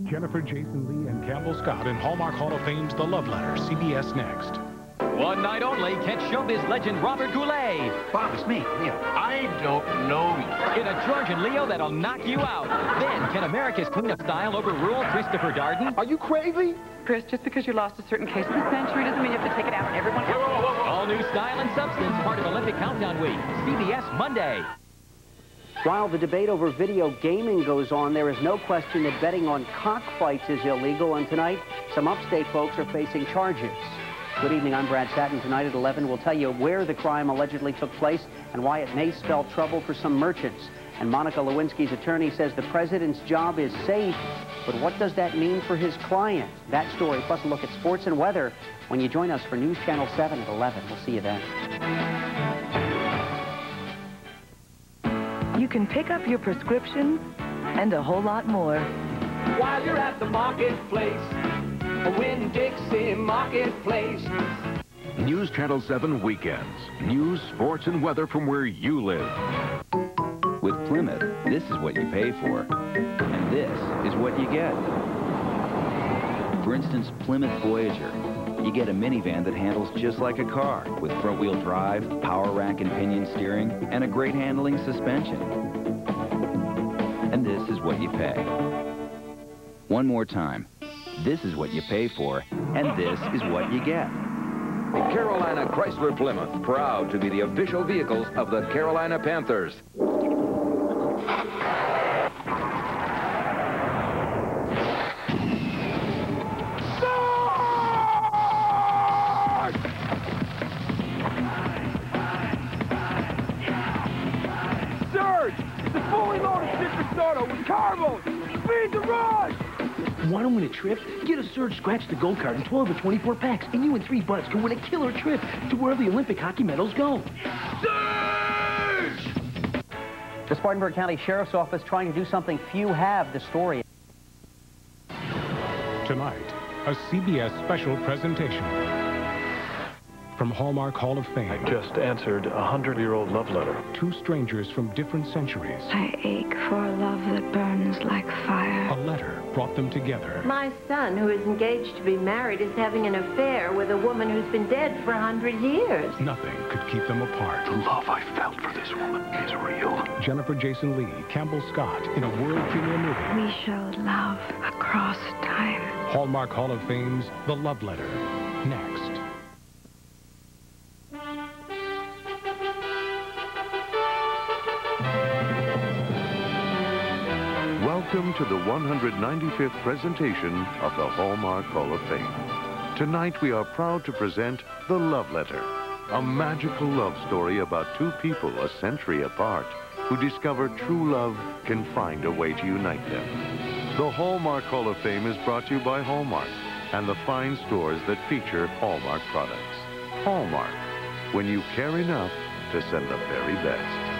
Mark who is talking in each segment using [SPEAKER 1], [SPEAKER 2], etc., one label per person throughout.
[SPEAKER 1] Jennifer Jason Leigh and Campbell Scott in Hallmark Hall of Fame's The Love Letter. CBS next.
[SPEAKER 2] One night only, catch showbiz legend Robert Goulet.
[SPEAKER 3] Bob, it's me, Leo. I don't know you.
[SPEAKER 2] In a Georgian Leo that'll knock you out. Then, can America's cleanup style overrule Christopher Darden?
[SPEAKER 3] Are you crazy?
[SPEAKER 4] Chris, just because you lost a certain case of the century doesn't mean you have to take it out on everyone else.
[SPEAKER 2] All new style and substance, part of Olympic Countdown Week. CBS Monday.
[SPEAKER 5] While the debate over video gaming goes on, there is no question that betting on cockfights is illegal, and tonight, some upstate folks are facing charges. Good evening, I'm Brad Satin. Tonight at 11, we'll tell you where the crime allegedly took place and why it may spell trouble for some merchants. And Monica Lewinsky's attorney says the president's job is safe, but what does that mean for his client? That story, plus a look at sports and weather, when you join us for News Channel 7 at 11. We'll see you then.
[SPEAKER 6] You can pick up your prescriptions and a whole lot more.
[SPEAKER 7] While you're at the marketplace, a Winn-Dixie marketplace.
[SPEAKER 8] News Channel 7 weekends. News, sports, and weather from where you live.
[SPEAKER 9] With Plymouth, this is what you pay for, and this is what you get. For instance, Plymouth Voyager. You get a minivan that handles just like a car, with front-wheel drive, power rack and pinion steering, and a great handling suspension. And this is what you pay. One more time. This is what you pay for, and this is what you get.
[SPEAKER 10] Carolina Chrysler Plymouth, proud to be the official vehicles of the Carolina Panthers.
[SPEAKER 7] Surge! The fully loaded Citrus Starter with carbo! Speed the rush!
[SPEAKER 11] Want to win a trip? Get a Surge Scratch the Go card in 12 or 24 packs, and you and 3 buds can win a killer trip to wherever the Olympic hockey medals go.
[SPEAKER 7] Surge!
[SPEAKER 5] The Spartanburg County Sheriff's Office trying to do something few have. The story.
[SPEAKER 1] Tonight, a CBS special presentation from Hallmark Hall of Fame.
[SPEAKER 12] I just answered a 100-year-old love letter.
[SPEAKER 1] Two strangers from different centuries.
[SPEAKER 13] I ache for a love that burns like fire.
[SPEAKER 1] A letter brought them together.
[SPEAKER 14] My son, who is engaged to be married, is having an affair with a woman who's been dead for 100 years.
[SPEAKER 1] Nothing could keep them apart.
[SPEAKER 12] The love I felt for this woman is real.
[SPEAKER 1] Jennifer Jason Leigh, Campbell Scott in a world premiere movie.
[SPEAKER 13] We showed love across time.
[SPEAKER 1] Hallmark Hall of Fame's The Love Letter. Next.
[SPEAKER 15] Welcome to the 195th presentation of the Hallmark Hall of Fame. Tonight we are proud to present The Love Letter, a magical love story about two people a century apart who discover true love can find a way to unite them. The Hallmark Hall of Fame is brought to you by Hallmark and the fine stores that feature Hallmark products. Hallmark, when you care enough to send the very best.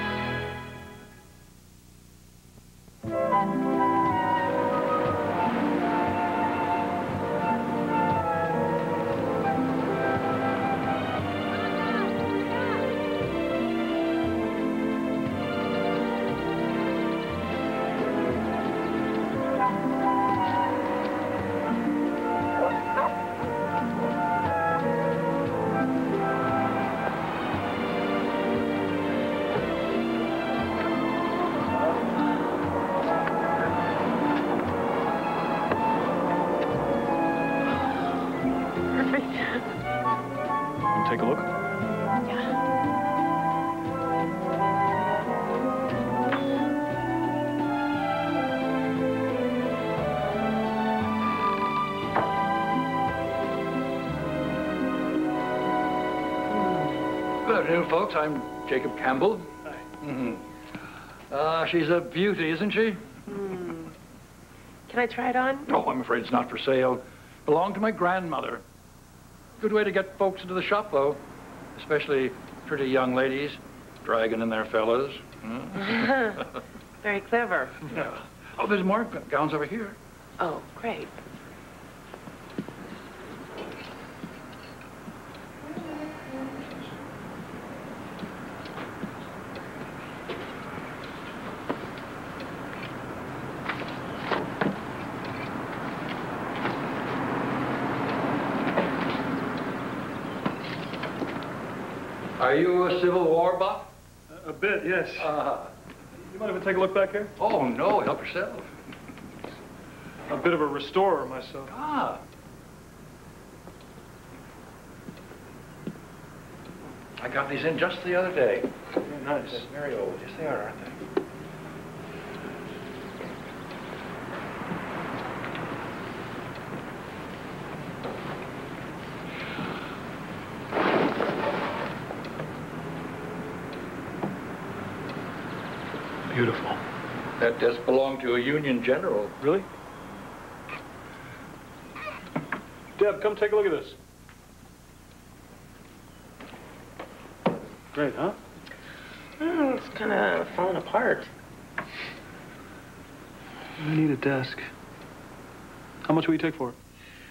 [SPEAKER 12] Take a look.
[SPEAKER 16] Good afternoon, folks. I'm Jacob Campbell. Hi. She's a beauty, isn't she?
[SPEAKER 14] Can I try it on?
[SPEAKER 16] Oh, I'm afraid it's not for sale. Belonged to my grandmother. Good way to get folks into the shop, though. Especially pretty young ladies dragging in their fellas.
[SPEAKER 14] Very clever.
[SPEAKER 16] Yeah. Oh, there's more gowns over here.
[SPEAKER 14] Oh, great.
[SPEAKER 16] Are you a Civil War buff?
[SPEAKER 12] A bit, yes. You mind if I take a look back here?
[SPEAKER 16] Oh, no, help yourself.
[SPEAKER 12] A bit of a restorer myself.
[SPEAKER 16] Ah. I got these in just the other day.
[SPEAKER 12] Very nice.
[SPEAKER 16] They're very old. Yes, they are, aren't they?
[SPEAKER 12] Beautiful.
[SPEAKER 16] That desk belonged to a Union general.
[SPEAKER 12] Really? Deb, come take a look at this. Great, huh?
[SPEAKER 17] Oh, it's kind of falling apart.
[SPEAKER 12] I need a desk. How much will you take for it?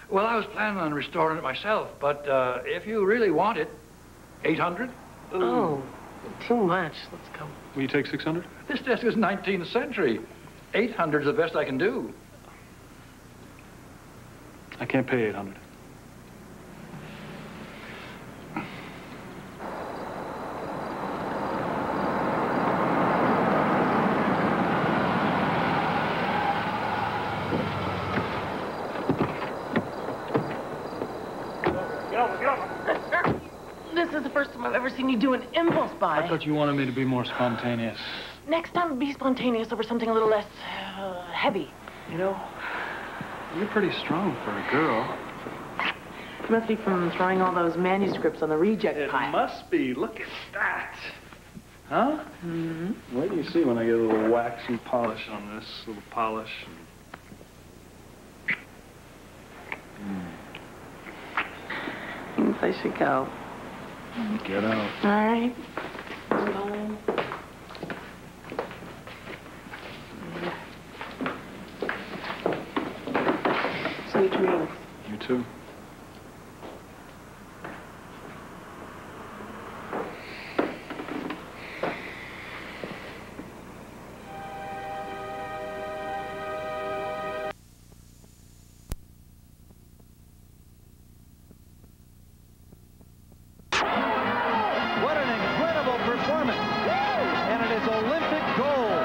[SPEAKER 16] Well, I was planning on restoring it myself, but if you really want it, 800?
[SPEAKER 17] Oh, too much. Let's go.
[SPEAKER 12] Will you take 600?
[SPEAKER 16] This desk is 19th century. 800 is the best I can do.
[SPEAKER 12] I can't pay 800.
[SPEAKER 17] This is the first time I've ever seen you do an impulse buy.
[SPEAKER 12] I thought you wanted me to be more spontaneous.
[SPEAKER 17] Next time, be spontaneous over something a little less heavy.
[SPEAKER 12] You know, you're pretty strong for a girl.
[SPEAKER 17] It must be from throwing all those manuscripts on the reject pile.
[SPEAKER 12] It must be. Look at that. Huh?
[SPEAKER 17] Mm-hmm.
[SPEAKER 12] Wait till you see when I get a little wax and polish on this. A little polish.
[SPEAKER 17] I should go.
[SPEAKER 12] Get out.
[SPEAKER 17] All right. Bye. Sweet dreams.
[SPEAKER 12] You too.
[SPEAKER 2] What an incredible performance. And it is Olympic gold.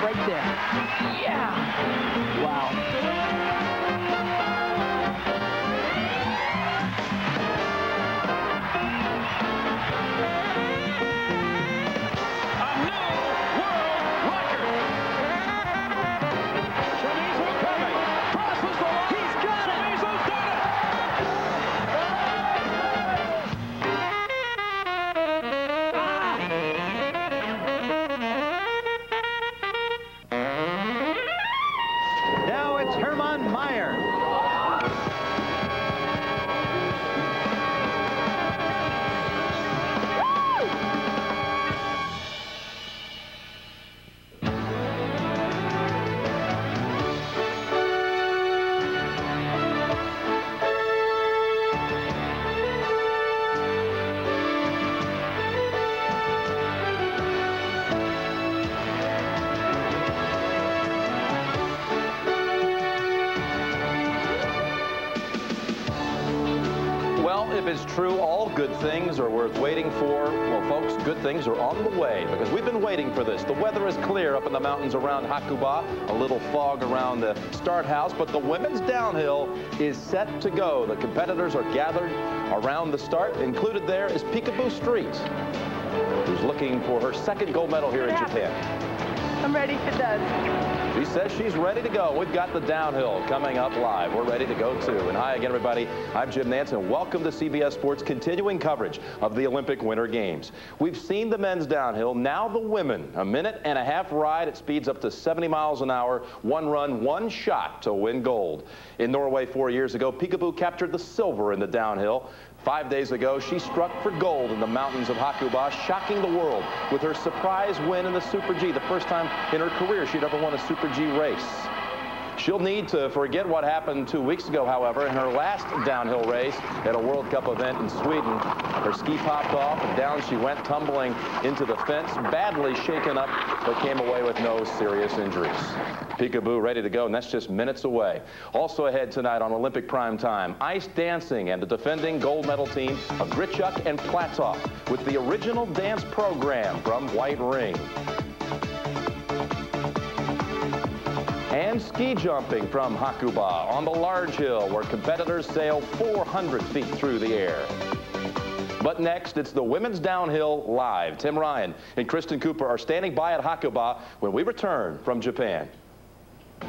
[SPEAKER 2] Right there. Yeah. Wow. A new world record. Chamizo coming. Crosses the line. He's got it. Chamizo's done Now it's Hermann Meyer.
[SPEAKER 18] Well, if it's true, all good things are worth waiting for. Well, folks, good things are on the way because we've been waiting for this. The weather is clear up in the mountains around Hakuba, a little fog around the start house, but the women's downhill is set to go. The competitors are gathered around the start. Included there is Peekaboo Street, who's looking for her second gold medal here in Japan.
[SPEAKER 17] I'm ready if it does.
[SPEAKER 18] She says she's ready to go. We've got the downhill coming up live. We're ready to go, too. And hi again, everybody. I'm Jim Nance, and welcome to CBS Sports' continuing coverage of the Olympic Winter Games. We've seen the men's downhill, now the women. A minute-and-a-half ride at speeds up to 70 miles an hour, one run, one shot to win gold. In Norway 4 years ago, Peekaboo captured the silver in the downhill. 5 days ago, she struck for gold in the mountains of Hakuba, shocking the world with her surprise win in the Super G, the first time in her career she'd ever won a Super G race. She'll need to forget what happened 2 weeks ago, however, in her last downhill race at a World Cup event in Sweden. Her ski popped off and down she went, tumbling into the fence, badly shaken up, but came away with no serious injuries. Peekaboo ready to go, and that's just minutes away. Also ahead tonight on Olympic Prime Time, ice dancing and the defending gold medal team of Grichuk and Platov with the original dance program from White Ring. And ski jumping from Hakuba on the large hill where competitors sail 400 feet through the air. But next, it's the women's downhill live. Tim Ryan and Kristen Cooper are standing by at Hakuba when we return from Japan.
[SPEAKER 8] The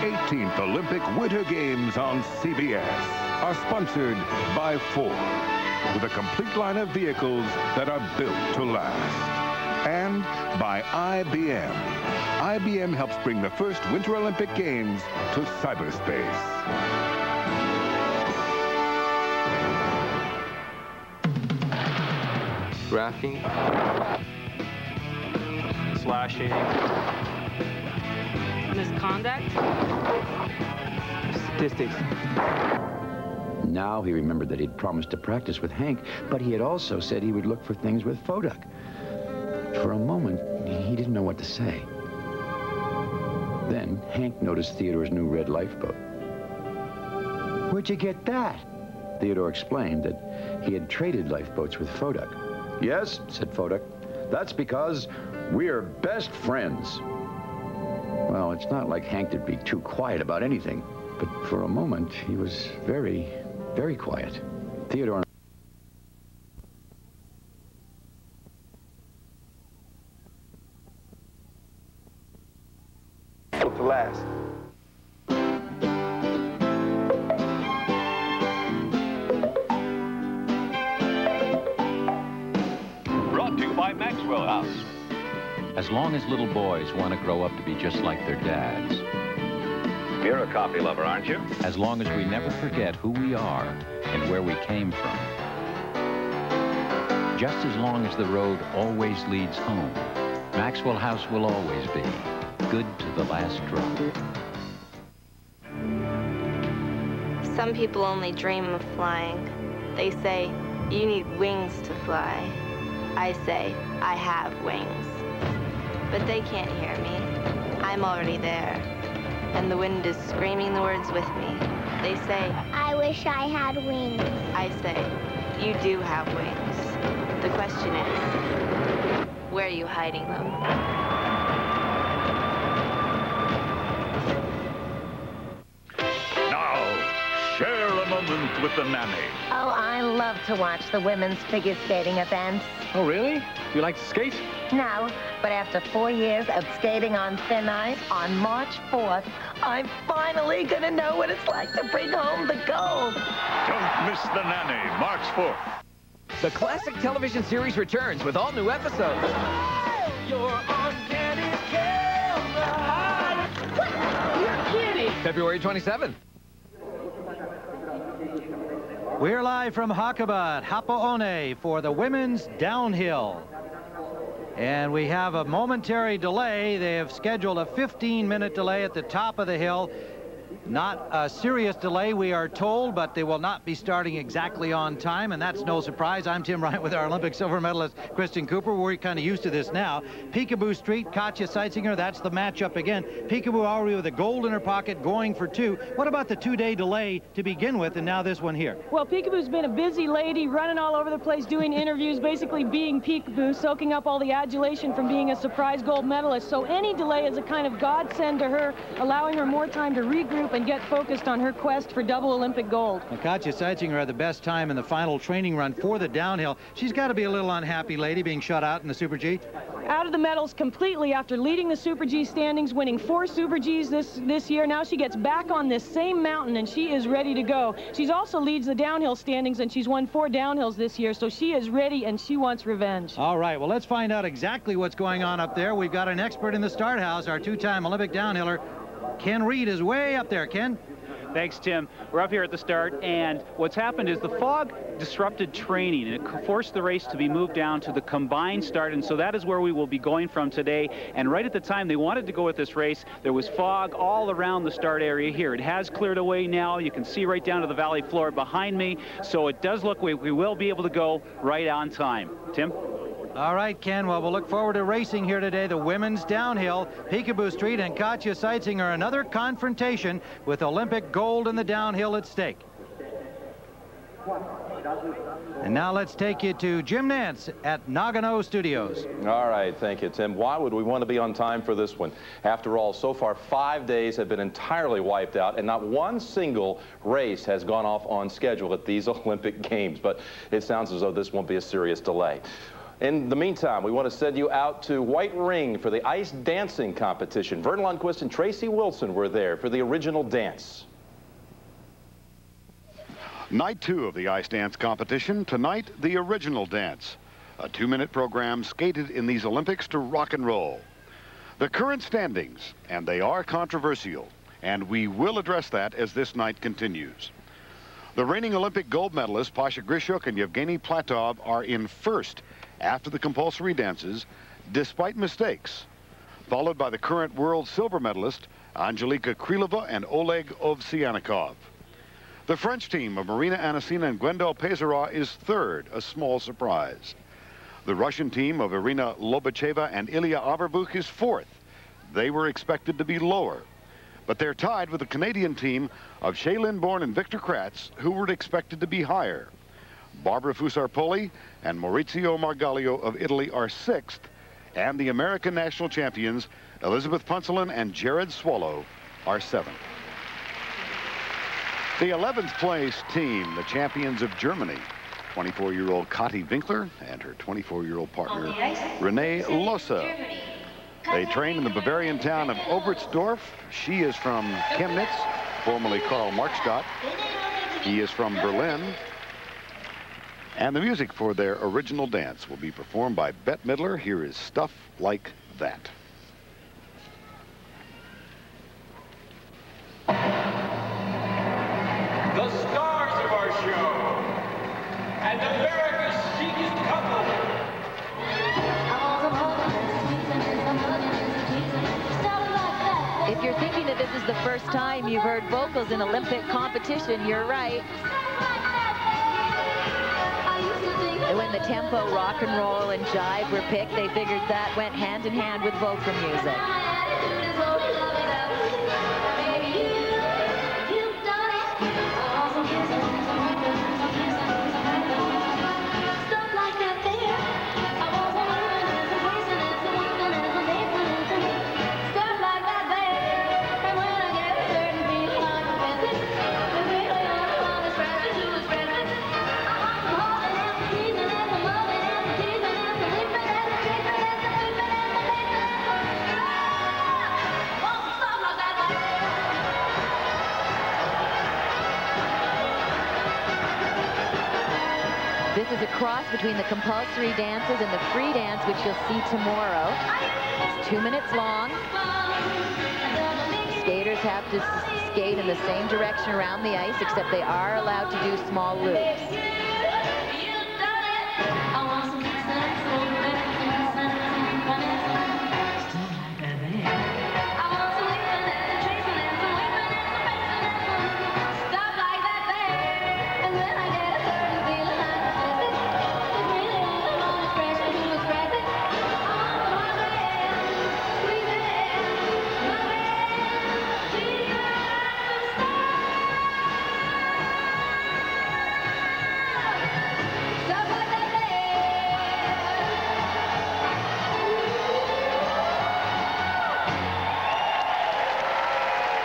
[SPEAKER 8] 18th Olympic Winter Games on CBS are sponsored by Ford, with a complete line of vehicles that are built to last. And by IBM. IBM helps bring the first Winter Olympic Games to cyberspace.
[SPEAKER 19] Graphing. Slashing.
[SPEAKER 4] Misconduct.
[SPEAKER 19] Statistics.
[SPEAKER 9] Now he remembered that he'd promised to practice with Hank, but he had also said he would look for things with Foduck. For a moment, he didn't know what to say. Then Hank noticed Theodore's new red lifeboat. Where'd you get that? Theodore explained that he had traded lifeboats with Foduck. Yes, said Foduck. That's because we're best friends. Well, it's not like Hank would be too quiet about anything, but for a moment, he was very, very quiet. Theodore
[SPEAKER 19] to last.
[SPEAKER 20] Brought to you by Maxwell House.
[SPEAKER 2] As long as little boys want to grow up to be just like their dads.
[SPEAKER 20] You're a coffee lover, aren't you?
[SPEAKER 2] As long as we never forget who we are and where we came from. Just as long as the road always leads home, Maxwell House will always be good to the last drop.
[SPEAKER 21] Some people only dream of flying. They say, you need wings to fly. I say, I have wings. But they can't hear me. I'm already there. And the wind is screaming the words with me. They say,
[SPEAKER 22] I wish I had wings.
[SPEAKER 21] I say, you do have wings. The question is, where are you hiding them?
[SPEAKER 20] Share a moment with the nanny.
[SPEAKER 14] Oh, I love to watch the women's figure skating events.
[SPEAKER 19] Oh, really? You like to skate?
[SPEAKER 14] No, but after 4 years of skating on thin ice, on March 4th, I'm finally going to know what it's like to bring home the gold.
[SPEAKER 20] Don't miss the nanny, March 4th.
[SPEAKER 2] The classic television series returns with all new episodes.
[SPEAKER 7] You're on Candy's camera. You're kidding.
[SPEAKER 2] February 27th.
[SPEAKER 23] We're live from Hakuba at Hapo'one for the women's downhill. And we have a momentary delay. They have scheduled a 15-minute delay at the top of the hill. Not a serious delay, we are told, but they will not be starting exactly on time, and that's no surprise. I'm Tim Ryan with our Olympic silver medalist, Kristen Cooper. We're kind of used to this now. Peekaboo Street, Katja Seitzinger, that's the matchup again. Peekaboo already with a gold in her pocket, going for 2. What about the 2-day delay to begin with, and now this one here?
[SPEAKER 24] Well, Peekaboo's been a busy lady, running all over the place, doing interviews, basically being Peekaboo, soaking up all the adulation from being a surprise gold medalist. So any delay is a kind of godsend to her, allowing her more time to regroup and get focused on her quest for double Olympic gold.
[SPEAKER 23] Well, Katja Seitzinger had the best time in the final training run for the downhill. She's got to be a little unhappy, lady, being shut out in the Super G.
[SPEAKER 24] Out of the medals completely after leading the Super G standings, winning 4 Super Gs this year. Now she gets back on this same mountain, and she is ready to go. She's also leads the downhill standings, and she's won 4 downhills this year, so she is ready, and she wants revenge.
[SPEAKER 23] All right, well, let's find out exactly what's going on up there. We've got an expert in the start house, our 2-time Olympic downhiller. Ken Reed is way up there. Ken?
[SPEAKER 3] Thanks, Tim. We're up here at the start, and what's happened is the fog disrupted training, and it forced the race to be moved down to the combined start, and so that is where we will be going from today. And right at the time they wanted to go with this race, there was fog all around the start area here. It has cleared away now. You can see right down to the valley floor behind me, so it does look we will be able to go right on time. Tim?
[SPEAKER 23] All right, Ken. Well, we'll look forward to racing here today. The women's downhill, Peekaboo Street and Katja Seitzinger, another confrontation with Olympic gold in the downhill at stake. And now let's take you to Jim Nance at Nagano Studios.
[SPEAKER 18] All right, thank you, Tim. Why would we want to be on time for this one? After all, so far 5 days have been entirely wiped out, and not one single race has gone off on schedule at these Olympic Games. But it sounds as though this won't be a serious delay. In the meantime, we want to send you out to White Ring for the ice dancing competition. Vern Lundquist and Tracy Wilson were there for the original dance.
[SPEAKER 8] Night 2 of the ice dance competition. Tonight, the original dance. A 2-minute program skated in these Olympics to rock and roll. The current standings, and they are controversial, and we will address that as this night continues. The reigning Olympic gold medalists, Pasha Grishuk and Yevgeny Platov, are in first after the compulsory dances, despite mistakes, followed by the current world silver medalist, Angelika Krylova and Oleg Ovsyannikov. The French team of Marina Anasina and Gwendal Pesara is third, a small surprise. The Russian team of Irina Lobacheva and Ilya Averbukh is fourth. They were expected to be lower, but they're tied with the Canadian team of Shailin Bourne and Victor Kratz, who were expected to be higher. Barbara Fusarpoli and Maurizio Margaglio of Italy are sixth, and the American national champions Elizabeth Punselin and Jared Swallow are seventh. The 11th place team, the champions of Germany, 24-year-old Kathi Winkler and her 24-year-old partner Renee Lossa. They train in the Bavarian town of Oberstdorf. She is from Chemnitz, formerly Karl Marxstadt. He is from Berlin. And the music for their original dance will be performed by Bette Midler. Here is Stuff Like That.
[SPEAKER 6] The stars of our show, and America's chicest couple.
[SPEAKER 10] If you're thinking that this is the first time you've heard vocals in Olympic competition, you're right. And when the tempo, rock and roll, and jive were picked, they figured that went hand in hand with vocal music. This is a cross between the compulsory dances and the free dance, which you'll see tomorrow. It's 2 minutes long. Skaters have to skate in the same direction around the ice, except they are allowed to do small loops.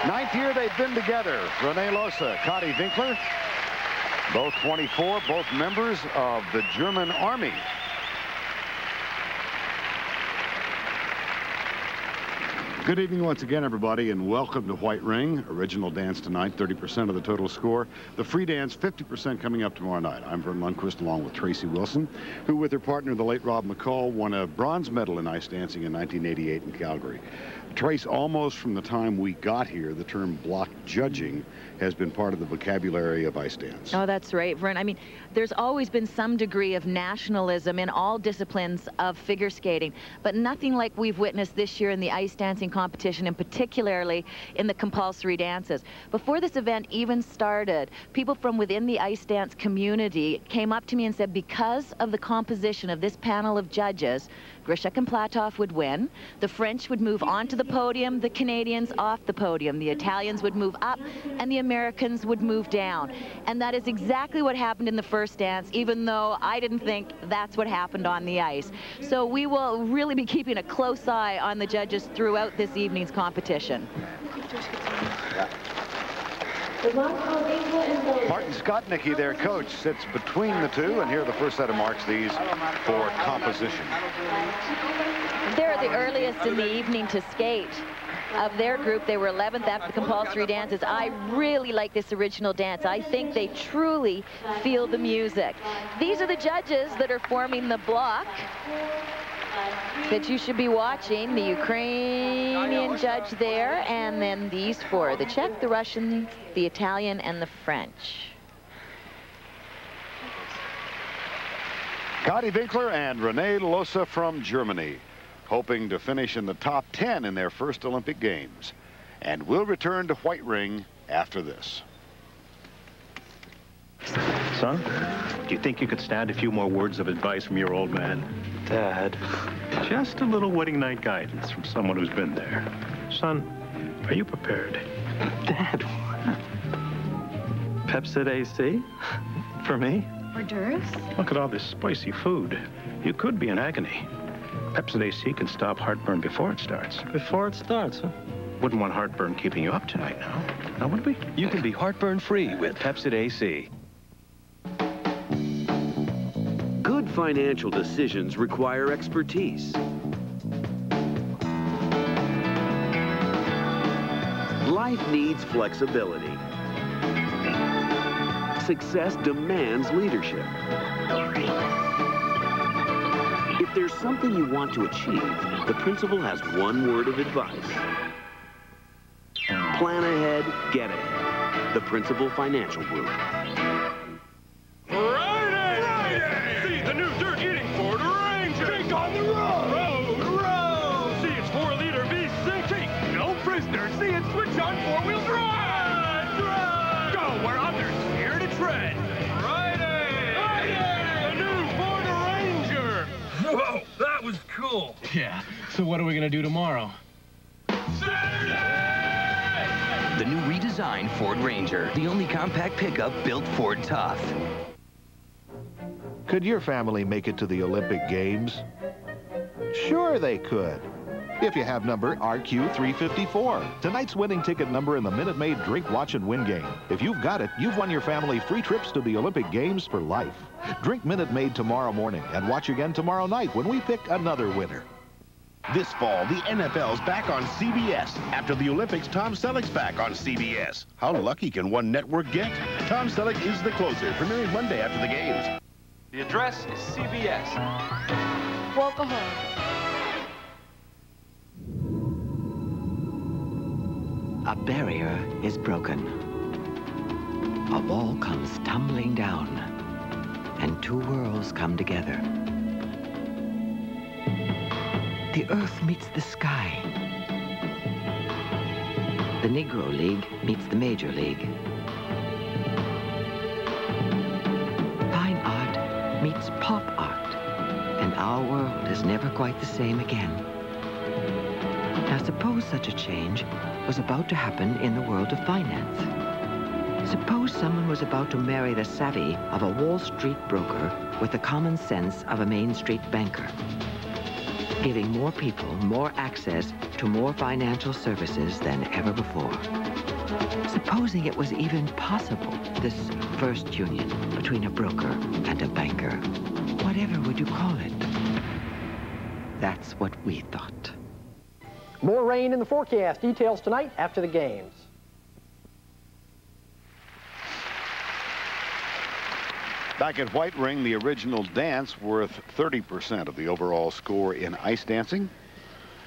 [SPEAKER 1] Ninth year they've been together. Renee Losa, Cotty Winkler, both 24, both members of the German Army. Good evening once again, everybody, and welcome to White Ring. Original dance tonight, 30% of the total score. The free dance, 50% coming up tomorrow night. I'm Vern Lundquist, along with Tracy Wilson, who with her partner, the late Rob McCall, won a bronze medal in ice dancing in 1988 in Calgary. Trace, almost from the time we got here, the term block judging has been part of the vocabulary of ice dance.
[SPEAKER 10] Oh, that's right, Vern. I mean, there's always been some degree of nationalism in all disciplines of figure skating, but nothing like we've witnessed this year in the ice dancing competition, and particularly in the compulsory dances. Before this event even started, people from within the ice dance community came up to me and said, because of the composition of this panel of judges, Grishek and Platov would win, the French would move onto the podium, the Canadians off the podium, the Italians would move up, and the Americans would move down. And that is exactly what happened in the first dance, even though I didn't think that's what happened on the ice. So we will really be keeping a close eye on the judges throughout this evening's competition.
[SPEAKER 1] Martin Skotnicki, their coach, sits between the two, and here are the first set of marks, these for composition.
[SPEAKER 10] They're the earliest in the evening to skate. Of their group, they were 11th after the compulsory dances. I really like this original dance. I think they truly feel the music. These are the judges that are forming the block that you should be watching. The Ukrainian judge there, and then these four, the Czech, the Russian, the Italian, and the French.
[SPEAKER 1] Cotty Winkler and Renee Losa from Germany, hoping to finish in the top 10 in their first Olympic Games. And we'll return to White Ring after this.
[SPEAKER 5] Son, do you think you could stand a few more words of advice from your old man? Dad. Just a little wedding night guidance from someone who's been there. Son, are you prepared?
[SPEAKER 11] Dad, Pepsid AC? For me?
[SPEAKER 4] Hors d'oeuvres?
[SPEAKER 5] Look at all this spicy food. You could be in agony. Pepsid AC can stop heartburn before it starts.
[SPEAKER 11] Before it starts, huh?
[SPEAKER 5] Wouldn't want heartburn keeping you up tonight now. Now, would we?
[SPEAKER 13] You can be heartburn-free with Pepsid AC.
[SPEAKER 25] Good financial decisions require expertise. Life needs flexibility. Success demands leadership. If there's something you want to achieve, the principal has one word of advice. Plan ahead, get ahead. The Principal Financial Group.
[SPEAKER 6] Friday! See the new dirt-eating Ford Ranger! Take on the road! Road! See its 4-liter V6! Take no prisoners! See it switch on 4-wheel drive! Drive! Go where others fear to tread! Friday! Friday! The new Ford Ranger!
[SPEAKER 7] Whoa, that was cool.
[SPEAKER 19] Yeah, so what are we gonna do tomorrow?
[SPEAKER 13] The new redesigned Ford Ranger, the only compact pickup built Ford tough.
[SPEAKER 15] Could your family make it to the Olympic Games? Sure they could. If you have number RQ354, tonight's winning ticket number in the Minute Maid Drink, Watch, and Win game. If you've got it, you've won your family free trips to the Olympic Games for life. Drink Minute Maid tomorrow morning and watch again tomorrow night when we pick another winner.
[SPEAKER 26] This fall, the NFL's back on CBS. After the Olympics, Tom Selleck's back on CBS. How lucky can one network get? Tom Selleck is the closer, premiering Monday after the games.
[SPEAKER 19] The address is CBS.
[SPEAKER 24] Welcome home.
[SPEAKER 27] A barrier is broken. A wall comes tumbling down, and two worlds come together. The earth meets the sky. The Negro League meets the Major League. Fine art meets pop art, and our world is never quite the same again. Now suppose such a change was about to happen in the world of finance. Suppose someone was about to marry the savvy of a Wall Street broker with the common sense of a Main Street banker. giving more people more access to more financial services than ever before. Supposing it was even possible, this first union between a broker and a banker, whatever would you call it? That's what we thought.
[SPEAKER 9] More rain in the forecast. Details tonight after the games.
[SPEAKER 1] Back at White Ring, the original dance worth 30% of the overall score in ice dancing.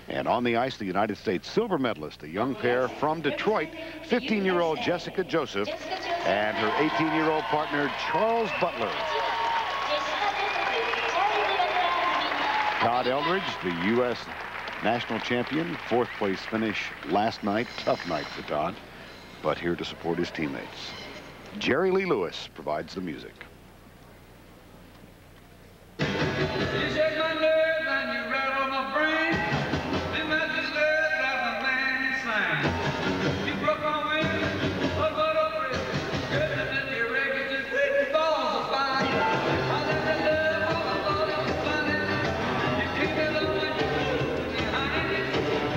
[SPEAKER 1] And on the ice, the United States silver medalist, a young pair from Detroit, 15-year-old Jessica Joseph and her 18-year-old partner, Charles Butler. Todd Eldridge, the U.S. national champion, fourth place finish last night. Tough night for Todd, but here to support his teammates. Jerry Lee Lewis provides the music.
[SPEAKER 6] You shake my nerves and you rattle my brain. You make me stir like a man insane. You broke my wings, what a friend. Goodness in your records and sweet balls of fire. I let that love all I thought it was funny. You keep me low and you move me honey.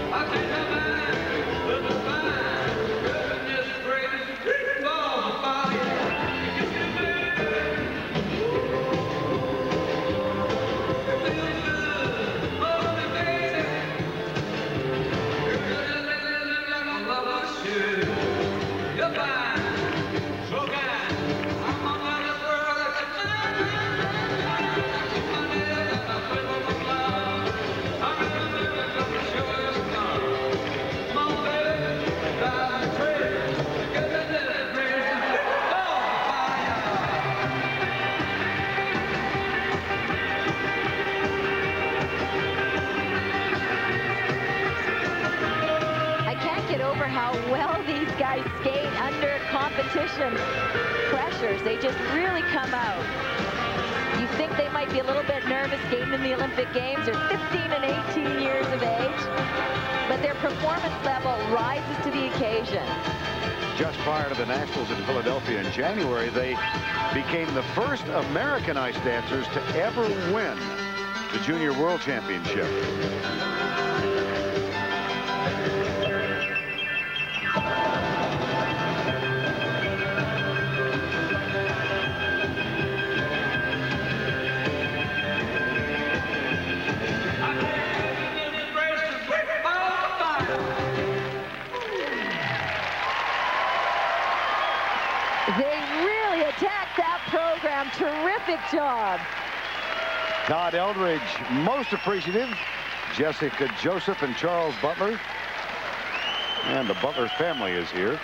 [SPEAKER 6] I change my mind, look at fine. Goodness gracious, sweet balls of fire. You give me
[SPEAKER 10] how well these guys skate under competition pressures. They just really come out. You think they might be a little bit nervous skating in the Olympic Games. They're 15 and 18 years of age, but their performance level rises to the occasion.
[SPEAKER 1] Just prior to the Nationals in Philadelphia in January, they became the first American ice dancers to ever win the Junior World Championship.
[SPEAKER 10] Terrific job.
[SPEAKER 1] Todd Eldridge, most appreciative. Jessica Joseph and Charles Butler. And the Butler family is here.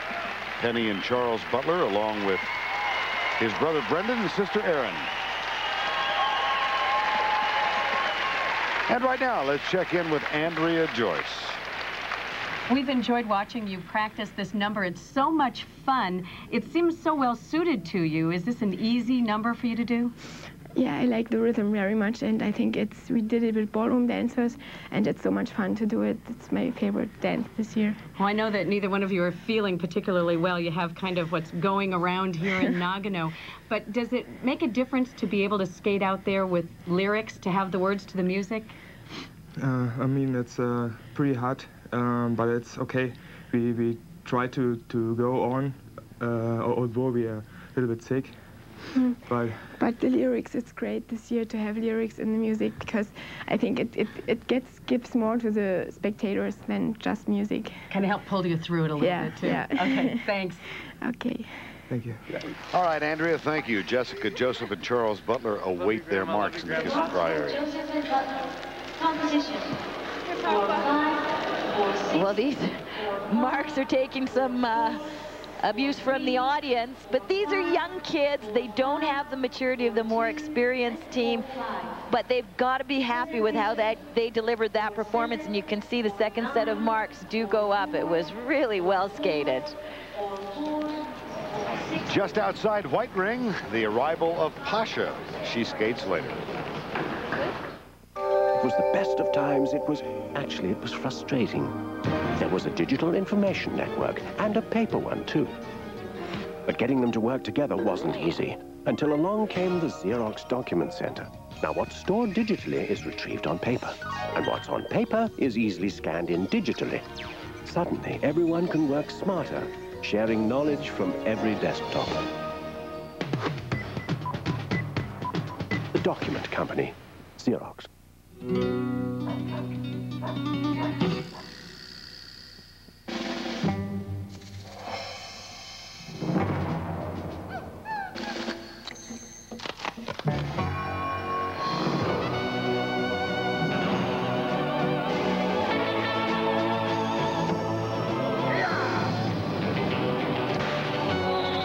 [SPEAKER 1] Penny and Charles Butler, along with his brother Brendan and sister Erin. And right now, let's check in with Andrea Joyce.
[SPEAKER 4] We've enjoyed watching you practice this number. It's so much fun. It seems so well suited to you. Is this an easy number for you to do?
[SPEAKER 12] Yeah, I like the rhythm very much, and I think we did it with ballroom dancers, and it's so much fun to do it. It's my favorite dance this year.
[SPEAKER 4] Well, I know that neither one of you are feeling particularly well. You have kind of what's going around here in Nagano. But does it make a difference to be able to skate out there with lyrics, to have the words to the music?
[SPEAKER 14] I mean, it's pretty hard. But it's okay. We try to go on, although we are a little bit sick.
[SPEAKER 12] But the lyrics, it's great this year to have lyrics in the music, because I think it gives more to the spectators than just music.
[SPEAKER 4] Kind of help pull you through it a little bit too.
[SPEAKER 12] Yeah.
[SPEAKER 4] Okay, thanks.
[SPEAKER 12] Okay.
[SPEAKER 14] Thank you.
[SPEAKER 1] All right, Andrea, thank you. Jessica Joseph and Charles Butler await their marks in the Kiss and Cry area.
[SPEAKER 10] Competition. Well, these marks are taking some abuse from the audience, but these are young kids. They don't have the maturity of the more experienced team, but they've got to be happy with how they delivered that performance, and you can see the second set of marks do go up. It was really well skated.
[SPEAKER 1] Just outside White Ring, the arrival of Pasha. She skates later.
[SPEAKER 25] It was the best of times. It was frustrating. There was a digital information network and a paper one too. But getting them to work together wasn't easy until along came the Xerox Document Center. Now, what's stored digitally is retrieved on paper. And what's on paper is easily scanned in digitally. Suddenly, everyone can work smarter, sharing knowledge from every desktop. The Document Company, Xerox.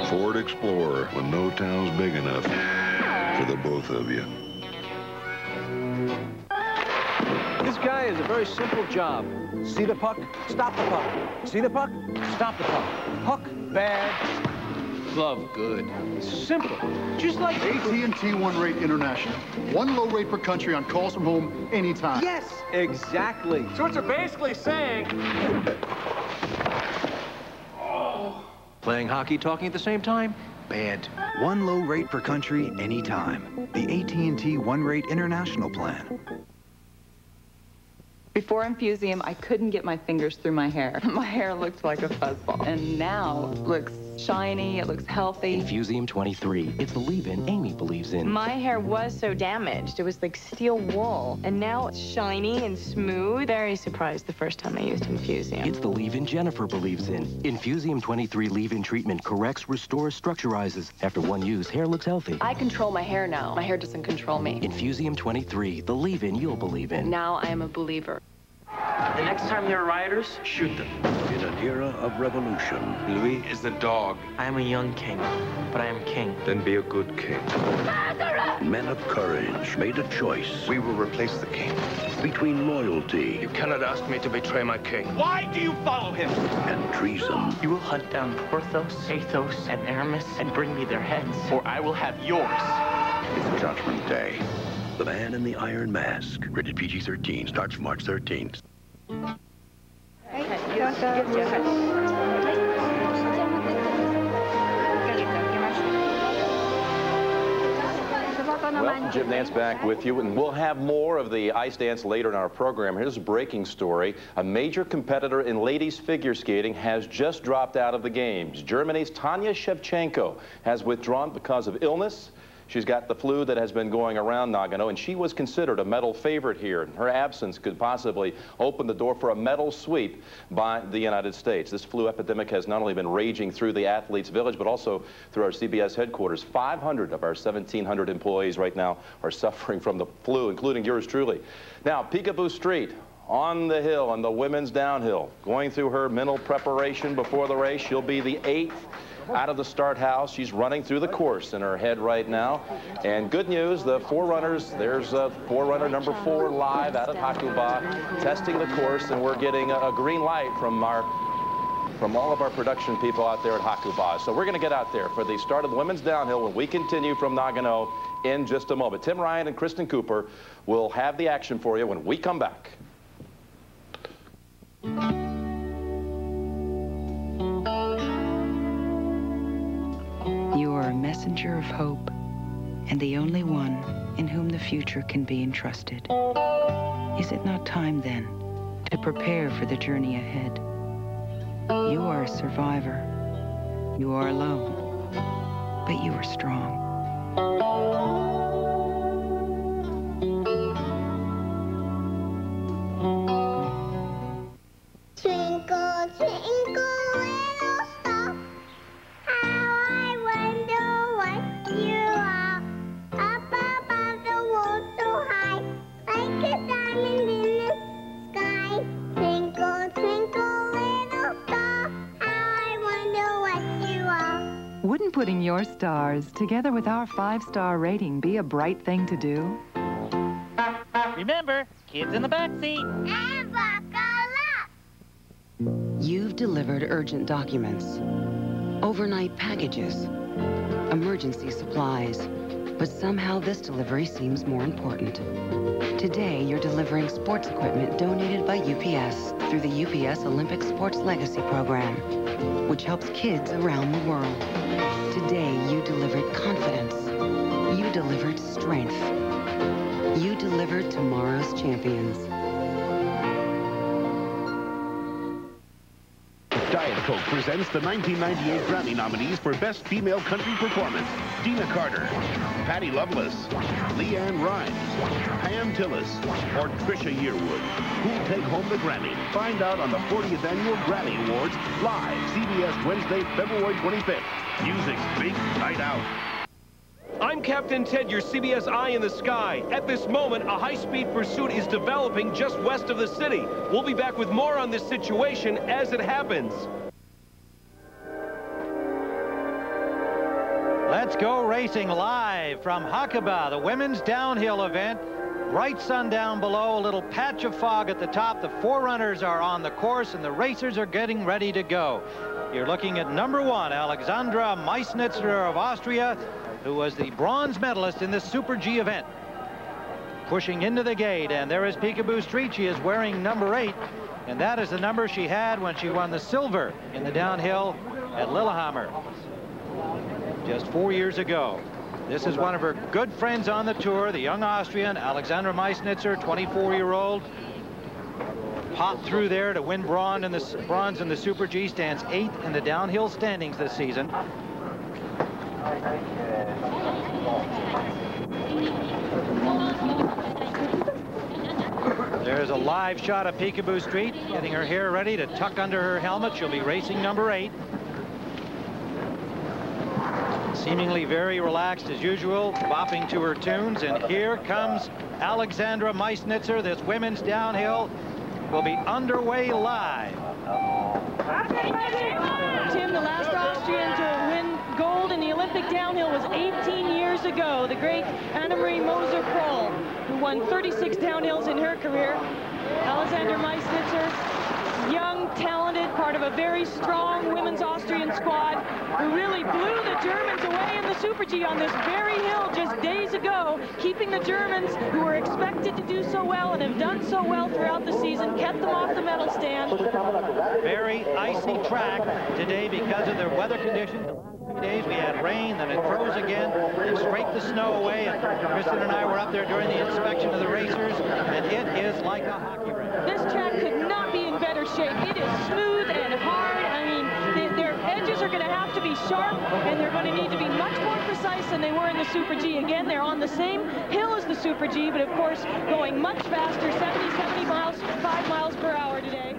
[SPEAKER 8] Ford Explorer, when no town's big enough for the both of you.
[SPEAKER 2] This guy has a very simple job. See the puck? Stop the puck. See the puck? Stop the puck. Puck, bad. Glove, good. Simple. Just like
[SPEAKER 3] AT&T One Rate International. One low rate per country on calls from home anytime.
[SPEAKER 2] Yes, exactly.
[SPEAKER 19] So what you're basically saying...
[SPEAKER 16] Playing hockey, talking at the same time? Bad. One low rate per country, anytime. The AT&T One Rate International plan.
[SPEAKER 17] Before Infusium, I couldn't get my fingers through my hair. My hair looked like a fuzzball. And now it looks shiny, it looks healthy.
[SPEAKER 25] Infusium 23. It's the leave-in Amy believes in.
[SPEAKER 17] My hair was so damaged. It was like steel wool. And now it's shiny and smooth. Very surprised the first time I used Infusium.
[SPEAKER 25] It's the leave-in Jennifer believes in. Infusium 23 leave-in treatment corrects, restores, structurizes. After one use, hair looks healthy.
[SPEAKER 17] I control my hair now. My hair doesn't control me.
[SPEAKER 25] Infusium 23, the leave-in you'll believe in.
[SPEAKER 17] Now I am a believer.
[SPEAKER 11] The next time there are rioters, shoot them.
[SPEAKER 25] In an era of revolution,
[SPEAKER 11] Louis is the dog. I am a young king, but I am king.
[SPEAKER 8] Then be a good king.
[SPEAKER 25] men of courage made a choice.
[SPEAKER 11] We will replace the king.
[SPEAKER 25] Between loyalty.
[SPEAKER 11] You cannot ask me to betray my king. Why do you follow him?
[SPEAKER 25] And treason.
[SPEAKER 11] You will hunt down Porthos, Athos, and Aramis and bring me their heads, or I will have yours.
[SPEAKER 25] It's Judgment Day. The Man in the Iron Mask. Rated PG-13. Starts March 13th.
[SPEAKER 18] Well, Jim Nance back with you, and we'll have more of the ice dance later in our program. Here's a breaking story. A major competitor in ladies figure skating has just dropped out of the games. Germany's Tanya Shevchenko has withdrawn because of illness. She's got the flu that has been going around Nagano, and she was considered a medal favorite here. Her absence could possibly open the door for a medal sweep by the United States. This flu epidemic has not only been raging through the athletes' village, but also through our CBS headquarters. 500 of our 1,700 employees right now are suffering from the flu, including yours truly. Now, Peekaboo Street on the hill, on the women's downhill, going through her mental preparation before the race. She'll be the 8th out of the start house. She's running through the course in her head right now. And good news, the forerunners, there's forerunner number 4 live out of Hakuba, testing the course, and we're getting a green light from all of our production people out there at Hakuba. So we're going to get out there for the start of the women's downhill when we continue from Nagano in just a moment. Tim Ryan and Kristen Cooper will have the action for you when we come back.
[SPEAKER 27] You are a messenger of hope, and the only one in whom the future can be entrusted. Is it not time, then, to prepare for the journey ahead? You are a survivor. You are alone, but you are strong.
[SPEAKER 20] Twinkle, twinkle, little star, how I wonder what you are. Up above the world so high, like a diamond in the sky. Twinkle, twinkle, little star, how I wonder what you are.
[SPEAKER 21] Wouldn't putting your stars together with our 5-star rating be a bright thing to do?
[SPEAKER 22] Remember, kids in the back seat.
[SPEAKER 20] And buckle up.
[SPEAKER 27] You've delivered urgent documents, overnight packages, emergency supplies, but somehow this delivery seems more important. Today, you're delivering sports equipment donated by UPS through the UPS Olympic Sports Legacy Program, which helps kids around the world. Today, you delivered confidence. You delivered strength.
[SPEAKER 21] You deliver tomorrow's champions.
[SPEAKER 8] Diet Coke presents the 1998 Grammy nominees for Best Female Country Performance. Dina Carter, Patty Loveless, Leanne Rimes, Pam Tillis, or Trisha Yearwood. Who'll take home the Grammy? Find out on the 40th Annual Grammy Awards, live, CBS, Wednesday, February 25th. Music's big night out.
[SPEAKER 6] I'm Captain Ted, your CBS Eye in the Sky. At this moment, a high-speed pursuit is developing just west of the city. We'll be back with more on this situation as it happens.
[SPEAKER 5] Let's go racing live from Hakuba, the women's downhill event. Bright sun down below, a little patch of fog at the top. The forerunners are on the course, and the racers are getting ready to go. You're looking at number 1, Alexandra Meissnitzer of Austria, who was the bronze medalist in this Super G event. Pushing into the gate, and there is Peekaboo Street. She is wearing number 8, and that is the number she had when she won the silver in the downhill at Lillehammer just 4 years ago. This is one of her good friends on the tour, the young Austrian, Alexandra Meissnitzer, 24-year-old. Popped through there to win bronze in the Super G, stands 8th in the downhill standings this season. There's a live shot of Peekaboo Street, getting her hair ready to tuck under her helmet. She'll be racing number 8. Seemingly very relaxed as usual, bopping to her tunes. And here comes Alexandra Meissnitzer. This women's downhill will be underway live.
[SPEAKER 24] Tim, the last Austrian to win gold in the Olympic downhill was 18 years ago. The great Annemarie Moser-Kroll, who won 36 downhills in her career. Alexandra Meissnitzer, young, talented, part of a very strong women's Austrian squad, who really blew the Germans away in the Super G on this very hill just days ago, keeping the Germans, who were expected to do so well and have done so well throughout the season, kept them off the medal stand.
[SPEAKER 5] Very icy track today because of the weather conditions. The last 2 days we had rain, then it froze again, and scraped the snow away. And Kristen and I were up there during the inspection of the racers, and it is like a hockey rink.
[SPEAKER 24] This track could not be in better shape. It is smooth and hard. I mean, their edges are going to have to be sharp, and they're going to need to be much more precise than they were in the Super G. Again, they're on the same hill as the Super G, but of course going much faster, 70 miles, 5 miles per hour today.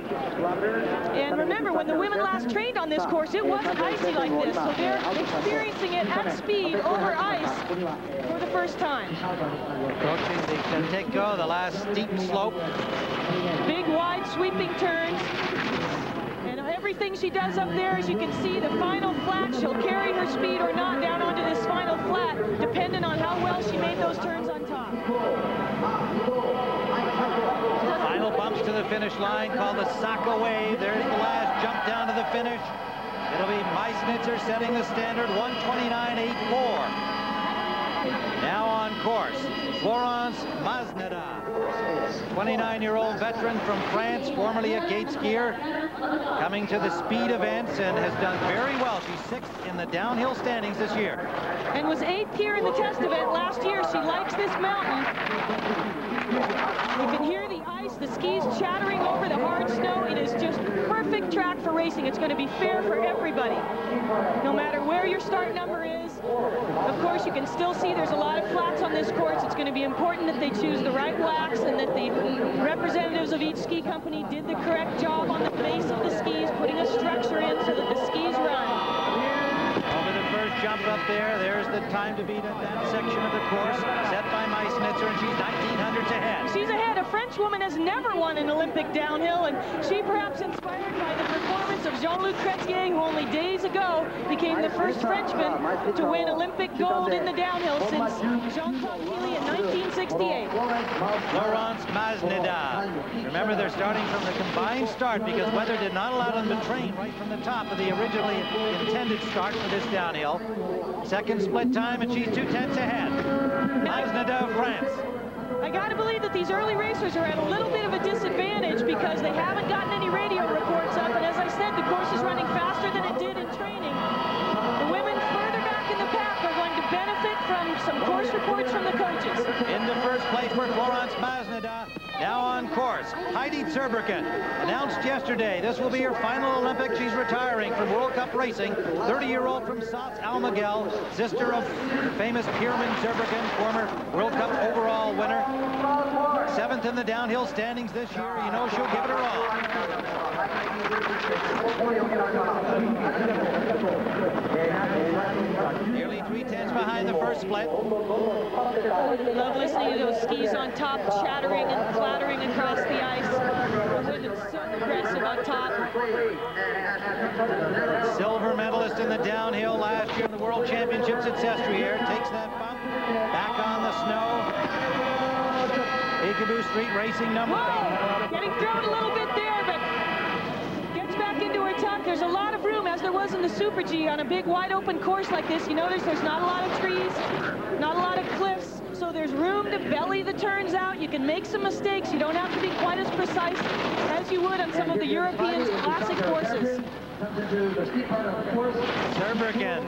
[SPEAKER 24] And remember, when the women last trained on this course, it wasn't icy like this, so they're experiencing it at speed over ice for the first time.
[SPEAKER 5] Approaching the Kenteco, the last steep slope.
[SPEAKER 24] Big, wide, sweeping turns. And everything she does up there, as you can see, the final flat, she'll carry her speed or not down onto this final flat, depending on how well she made those turns on top.
[SPEAKER 5] Final bumps to the finish line, called the Saka Wave. There's the last jump down to the finish. It'll be Meissnitzer setting the standard, 1:29.84. Now on course, Florence Masnada, 29-year-old veteran from France, formerly a gate skier, coming to the speed events and has done very well. She's 6th in the downhill standings this year.
[SPEAKER 24] And was 8th here in the test event last year. She likes this mountain. You can hear the ice, the skis chattering over the hard snow. It is just perfect track for racing. It's going to be fair for everybody, no matter where your start number is. Of course, you can still see there's a lot of flats on this course. It's going to be important that they choose the right wax and that the representatives of each ski company did the correct job on the base of the skis, putting a structure in so that the skis run.
[SPEAKER 5] Over the first jump up there, there's the time to beat at that section of the course, set by Meissnitzer, and she's 1900s ahead.
[SPEAKER 24] She's ahead. A French woman has never won an Olympic downhill, and she perhaps inspired by the performance of Jean-Luc Chrétien, who only days ago became the first Frenchman to win Olympic gold in the downhill since Jean-Claude Killy in 1968.
[SPEAKER 5] Florence Masnada. Remember, they're starting from the combined start because weather did not allow them to train right from the top of the originally intended start for this downhill. Second split time, and she's 2/10 ahead. Masnada of France.
[SPEAKER 24] I got to believe that these early racers are at a little bit of a disadvantage because they haven't gotten any radio reports up, and as I said, the course is running faster than it did in training. The women further back in the pack are going to benefit from some course reports from the coaches.
[SPEAKER 5] Into first place for course, Heidi Zerbruggen. Announced yesterday, this will be her final Olympic. She's retiring from World Cup racing. 30-year-old from Sats Al Miguel, sister of famous Pierman Zerbruggen, former World Cup overall winner. 7th in the downhill standings this year. You know she'll give it her all. Nearly 3/10 behind the first split.
[SPEAKER 24] Love listening to those skis on top, chattering and clattering across the ice. It's so aggressive on top.
[SPEAKER 5] Silver medalist in the downhill last year in the World Championships at Sestriere. Takes that bump, back on the snow. Peekaboo Street Racing number 8.
[SPEAKER 24] Getting thrown a little bit there, but gets back into her tuck. There's a lot of room, as there was in the Super G, on a big wide open course like this. You notice there's not a lot of trees, not a lot of cliffs, so there's room to belly the turns out. You can make some mistakes. You don't have to be quite as precise as you would on some of the Europeans' classic courses.
[SPEAKER 5] Zerbruggen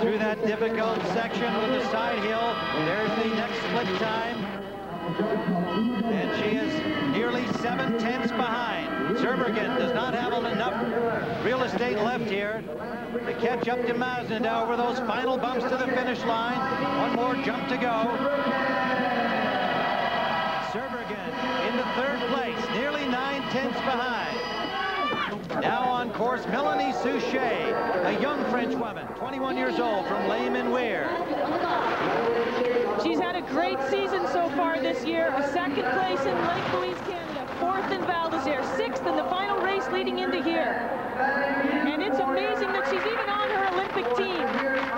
[SPEAKER 5] through that difficult section with the side hill. There's the next split time. And she is nearly 7/10 behind. Zerbruggen does not have enough real estate left here to catch up to Masnada over those final bumps to the finish line. One more jump to go. Zerbruggen into 3rd place, nearly 9/10 behind. Now on course, Melanie Souchet, a young French woman, 21 years old, from Les Menuires.
[SPEAKER 24] She's had a great season so far this year. A 2nd place in Lake Louise, Canada, 4th in Val d'Isère, 6th in the final race leading into here. And it's amazing that she's even on her Olympic team.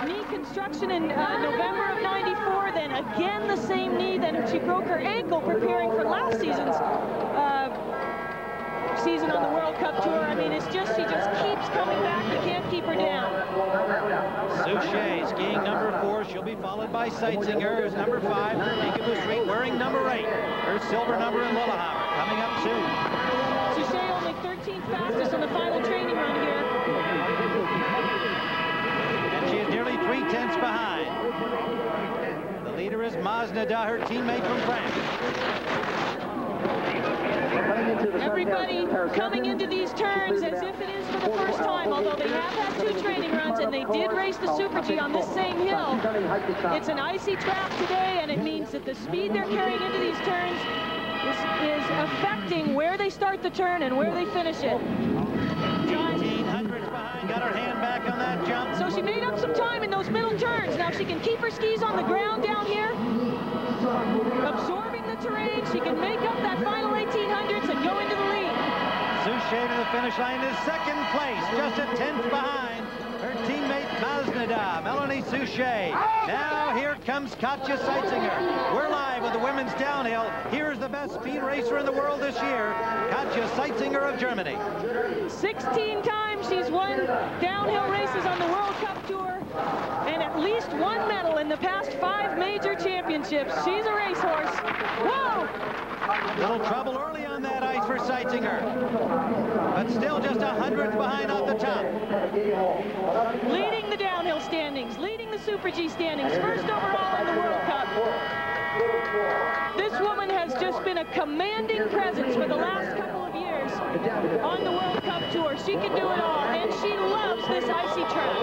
[SPEAKER 24] Knee construction in November of '94, then again the same knee. Then she broke her ankle preparing for last season's season on the World Cup Tour. I mean, it's just, she just keeps coming back. You can't keep her down.
[SPEAKER 5] Souchet skiing number 4. She'll be followed by Seitzinger, who's number 5. Peekaboo Street wearing number 8. Her silver number in Lillehammer coming up soon.
[SPEAKER 24] Souchet only 13th fastest on the final training run here.
[SPEAKER 5] And she is nearly 3/10 behind. The leader is Masnada, her teammate from France.
[SPEAKER 24] Everybody coming into these turns as if it is for the first time, although they have had 2 training runs and they did race the Super G on this same hill. It's an icy track today, and it means that the speed they're carrying into these turns is affecting where they start the turn and where they finish it.
[SPEAKER 5] 1800s behind, got her hand back on that jump.
[SPEAKER 24] So she made up some time in those middle turns. Now she can keep her skis on the ground down here, absorbing the terrain. She can make up that final 1800s and go into the lead.
[SPEAKER 5] Souchet to the finish line is 2nd place, just a 10th behind her teammate Masnada, Melanie Souchet. Now here comes Katja Seitzinger. We're live with the women's downhill. Here's the best speed racer in the world this year, Katja Seitzinger of Germany.
[SPEAKER 24] 16 times she's won downhill races on the World Cup Tour, and at least 1 medal in the past 5 major championships. She's a racehorse. Whoa!
[SPEAKER 5] Little trouble early on that ice for Seitzinger, but still just 100th behind off the top.
[SPEAKER 24] Leading the downhill standings, leading the Super G standings, 1st overall in the World Cup. This woman has just been a commanding presence for the last couple of years on the World Cup Tour. She can do it all, and she loves this icy track.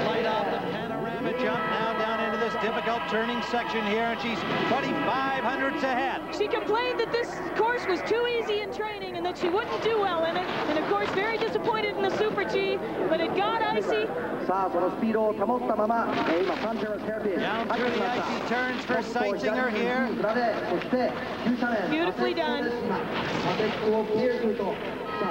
[SPEAKER 5] Light off the panorama jump, now down into this difficult turning section here, and she's 2,500ths ahead.
[SPEAKER 24] She complained that this course was too easy in training and that she wouldn't do well in it, and of course very disappointed in the Super G, but it got icy.
[SPEAKER 5] Down through the icy turns for Seitzinger here.
[SPEAKER 24] Beautifully done.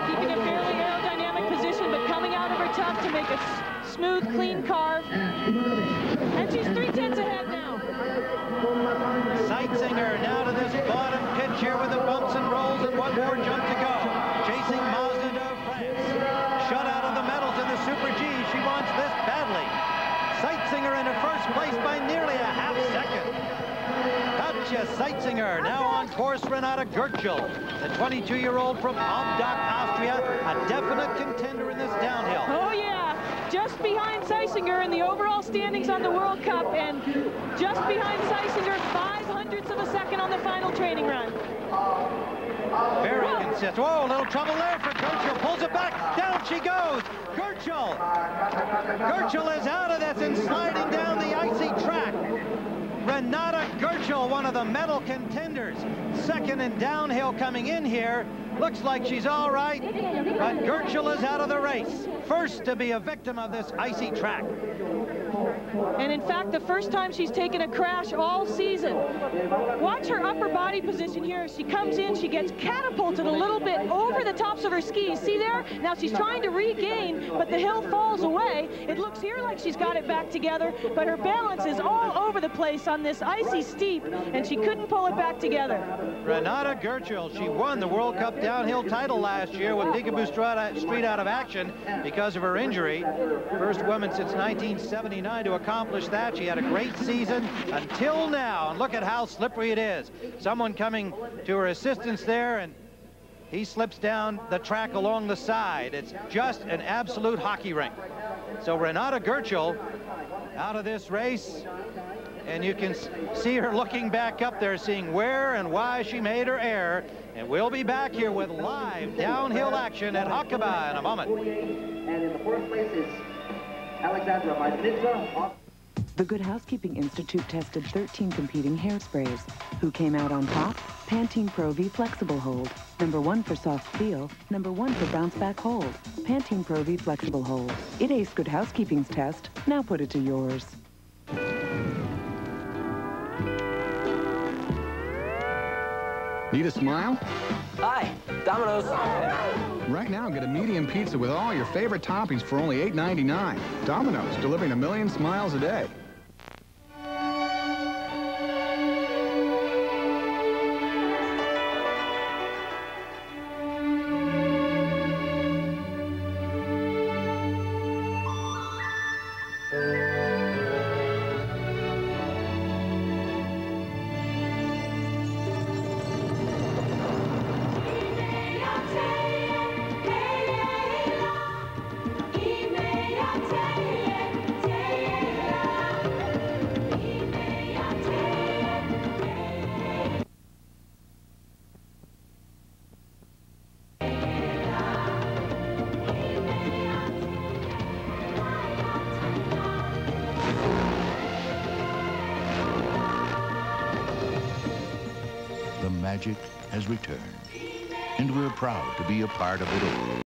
[SPEAKER 24] Keeping a fairly aerodynamic position, but coming out of her tuck to make a smooth, clean carve. And she's 3/10 ahead now.
[SPEAKER 5] Seitzinger now to this bottom pitch here with the bumps and rolls and 1 more jump to go. Chasing Masnada of France. Shut out of the medals in the Super G. She wants this badly. Seitzinger into 1st place by nearly a half second. Katja Seitzinger now on course Renata Gürtschel, the 22-year-old from Obdach, Austria, a definite contender in this downhill.
[SPEAKER 24] Oh yeah, just behind Seisinger in the overall standings on the World Cup, and just behind Seisinger, 0.05 of a second on the final training run.
[SPEAKER 5] Very consistent. Whoa, a little trouble there for Gertschel. Pulls it back. Down she goes. Gertschel. Gertschel is out of this and sliding down the icy track. Renata Gertschel, one of the medal contenders. Second in downhill coming in here. Looks like she's all right, but Gertschel is out of the race. First to be a victim of this icy track.
[SPEAKER 24] And in fact, the first time she's taken a crash all season. Watch her upper body position here. She comes in, she gets catapulted a little bit over the tops of her skis. See there? Now she's trying to regain, but the hill falls away. It looks here like she's got it back together, but her balance is all over the place on this icy steep, and she couldn't pull it back together.
[SPEAKER 5] Renata Gertschel, she won the World Cup downhill title last year with Peekaboo Street out of action because of her injury. First woman since 1979 to accomplish that. She had a great season until now, and look at how slippery it is. Someone coming to her assistance there, and he slips down the track along the side. It's just an absolute hockey rink. So Renata Gertschel out of this race, and you can see her looking back up there, seeing where and why she made her error. And we'll be back here with live downhill action at Aqaba in a moment.
[SPEAKER 7] And in the fourth place is Alexandra Martinitza.
[SPEAKER 21] The Good Housekeeping Institute tested 13 competing hairsprays. Who came out on top? Pantene Pro V Flexible Hold. #1 for soft feel, #1 for bounce back hold. Pantene Pro V Flexible Hold. It aced Good Housekeeping's test. Now put it to yours.
[SPEAKER 9] Need a smile?
[SPEAKER 11] Hi, Domino's.
[SPEAKER 9] Right now, get a medium pizza with all your favorite toppings for only $8.99. Domino's, delivering 1 million smiles a day.
[SPEAKER 13] The magic has returned, and we're proud to be a part of it all.